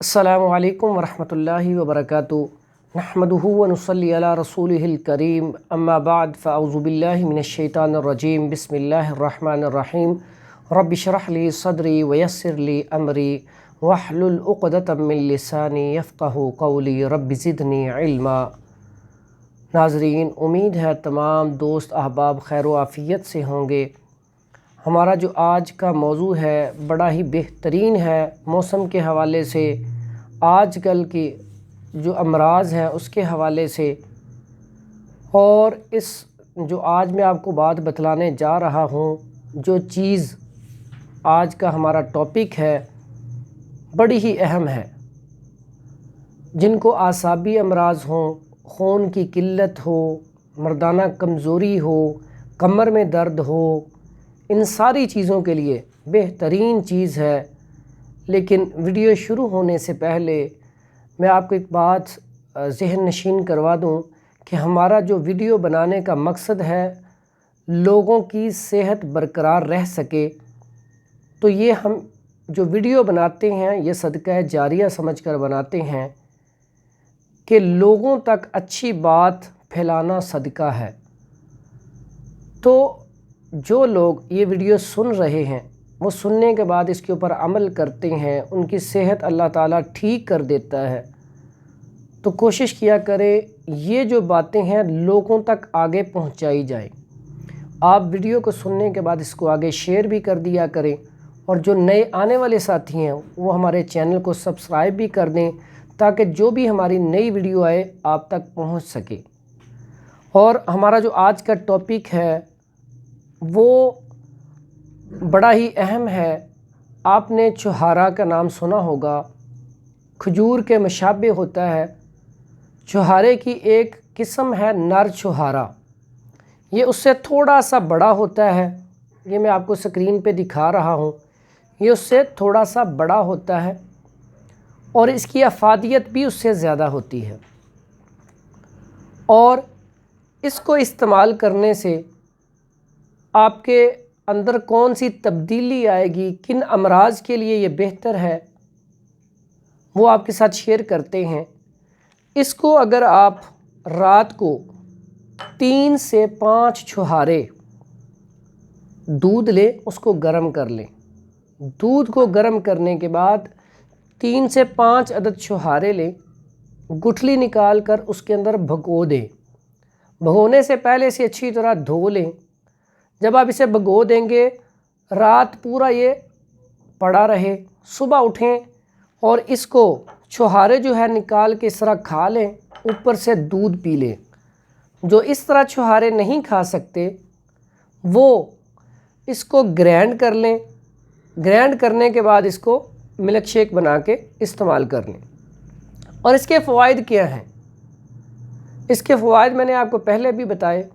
अस्सलामु अलैकुम वरहमतुल्लाहि वबरकातुहू नहमदुहु व नुसल्ली अला रसूलिहिल करीम अम्मा बाद फ़अऊज़ु बिल्लाहि मिनश शैतानिर रजीम बिस्मिल्लाहिर रहमानिर रहीम रब्बि इश्रह ली सदरी व यस्सिर ली अमरी वहलुल उक़दतम मिन लिसानी यफ़क़हू क़ौली रब्बि ज़िदनी इल्मा। नाज़रीन, उम्मीद है तमाम दोस्त अहबाब खैर व आफ़ियत से होंगे। हमारा जो आज का मौजू है बड़ा ही बेहतरीन है। मौसम के हवाले से, आजकल की जो अमराज़ हैं उसके हवाले से, और इस जो आज मैं आपको बात बतलाने जा रहा हूँ, जो चीज़ आज का हमारा टॉपिक है बड़ी ही अहम है। जिनको आसाबी अमराज़ हों, खून की किल्लत हो, मर्दाना कमज़ोरी हो, कमर में दर्द हो, इन सारी चीज़ों के लिए बेहतरीन चीज़ है। लेकिन वीडियो शुरू होने से पहले मैं आपको एक बात ज़हन नशीन करवा दूं कि हमारा जो वीडियो बनाने का मकसद है लोगों की सेहत बरकरार रह सके। तो ये हम जो वीडियो बनाते हैं ये सदका जारिया समझकर बनाते हैं कि लोगों तक अच्छी बात फैलाना सदका है। तो जो लोग ये वीडियो सुन रहे हैं वो सुनने के बाद इसके ऊपर अमल करते हैं, उनकी सेहत अल्लाह ताला ठीक कर देता है। तो कोशिश किया करें ये जो बातें हैं लोगों तक आगे पहुंचाई जाए। आप वीडियो को सुनने के बाद इसको आगे शेयर भी कर दिया करें, और जो नए आने वाले साथी हैं वो हमारे चैनल को सब्सक्राइब भी कर दें ताकि जो भी हमारी नई वीडियो आए आप तक पहुंच सके। और हमारा जो आज का टॉपिक है वो बड़ा ही अहम है। आपने छुहारा का नाम सुना होगा, खजूर के मुशाबे होता है। छुहारे की एक किस्म है नर छुहारा, ये उससे थोड़ा सा बड़ा होता है। ये मैं आपको स्क्रीन पे दिखा रहा हूँ, ये उससे थोड़ा सा बड़ा होता है और इसकी अफादियत भी उससे ज़्यादा होती है। और इसको इस्तेमाल करने से आपके अंदर कौन सी तब्दीली आएगी, किन अमराज के लिए ये बेहतर है, वो आपके साथ शेयर करते हैं। इसको अगर आप रात को 3 से 5 छुहारे दूध लें, उसको गर्म कर लें। दूध को गर्म करने के बाद 3 से 5 अदद छुहारे लें, गुठली निकाल कर उसके अंदर भगो दें। भगोने से पहले इसे अच्छी तरह धो लें। जब आप इसे भगो देंगे रात पूरा ये पड़ा रहे, सुबह उठें और इसको छुहारे जो है निकाल के इस तरह खा लें, ऊपर से दूध पी लें। जो इस तरह छुहारे नहीं खा सकते वो इसको ग्राइंड कर लें। ग्राइंड करने के बाद इसको मिल्क शेक बना के इस्तेमाल कर लें। और इसके फ़वाइद क्या हैं? इसके फ़वाइद मैंने आपको पहले भी बताए।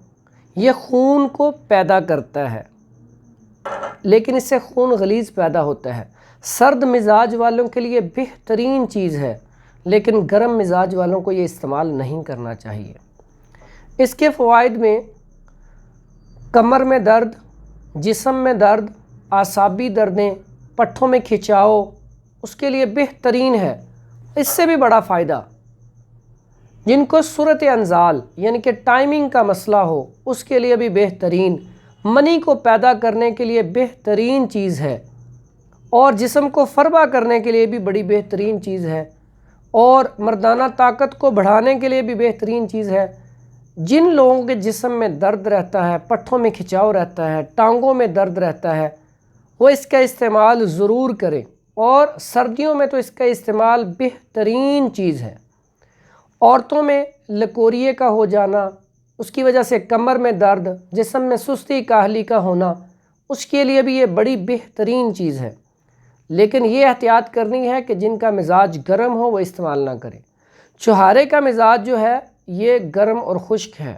ये खून को पैदा करता है, लेकिन इससे खून गलीज़ पैदा होता है। सर्द मिजाज वालों के लिए बेहतरीन चीज़ है, लेकिन गर्म मिजाज वालों को ये इस्तेमाल नहीं करना चाहिए। इसके फ़वाइद में कमर में दर्द, जिस्म में दर्द, आसाबी दर्दें, पट्ठों में खिंचाव, उसके लिए बेहतरीन है। इससे भी बड़ा फ़ायदा जिनको सूरत अंजाल यानी कि टाइमिंग का मसला हो उसके लिए भी बेहतरीन, मनी को पैदा करने के लिए बेहतरीन चीज़ है, और जिस्म को फरबा करने के लिए भी बड़ी बेहतरीन चीज़ है, और मर्दाना ताकत को बढ़ाने के लिए भी बेहतरीन चीज़ है। जिन लोगों के जिस्म में दर्द रहता है, पट्ठों में खिंचाव रहता है, टांगों में दर्द रहता है, वो इसका इस्तेमाल ज़रूर करें। और सर्दियों में तो इसका इस्तेमाल बेहतरीन चीज़ है। औरतों में लकोरिए का हो जाना, उसकी वजह से कमर में दर्द, जिस्म में सुस्ती काहली का होना, उसके लिए भी ये बड़ी बेहतरीन चीज़ है। लेकिन ये एहतियात करनी है कि जिनका मिजाज गर्म हो वो इस्तेमाल ना करें। छुहारे का मिजाज जो है ये गर्म और खुश्क है।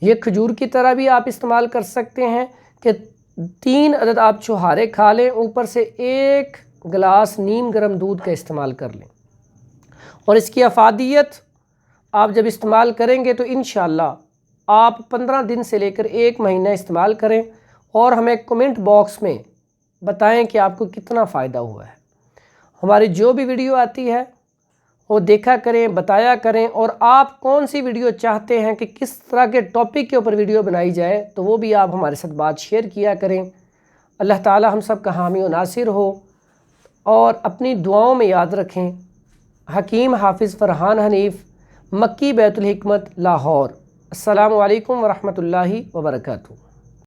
ये खजूर की तरह भी आप इस्तेमाल कर सकते हैं कि 3 अदद आप छुहारे खा लें, ऊपर से 1 गिलास नीम गर्म दूध का इस्तेमाल कर लें। और इसकी अफादियत आप जब इस्तेमाल करेंगे तो इंशाअल्लाह आप 15 दिन से लेकर 1 महीना इस्तेमाल करें और हमें कमेंट बॉक्स में बताएं कि आपको कितना फ़ायदा हुआ है। ہماری جو بھی ویڈیو آتی ہے وہ دیکھا کریں، بتایا کریں، اور آپ کون سی ویڈیو چاہتے ہیں کہ کس طرح کے ٹاپک کے اوپر ویڈیو بنائی جائے تو وہ بھی آپ ہمارے ساتھ بات شیئر کیا کریں۔ اللہ تعالی ہم سب کا حامی و ناصر ہو، اور اپنی دعاؤں میں یاد رکھیں۔ حکیم حافظ فرحان حنیف، مکی بیت الحکمت، لاہور۔ السلام علیکم ورحمۃ اللہ وبرکاتہ۔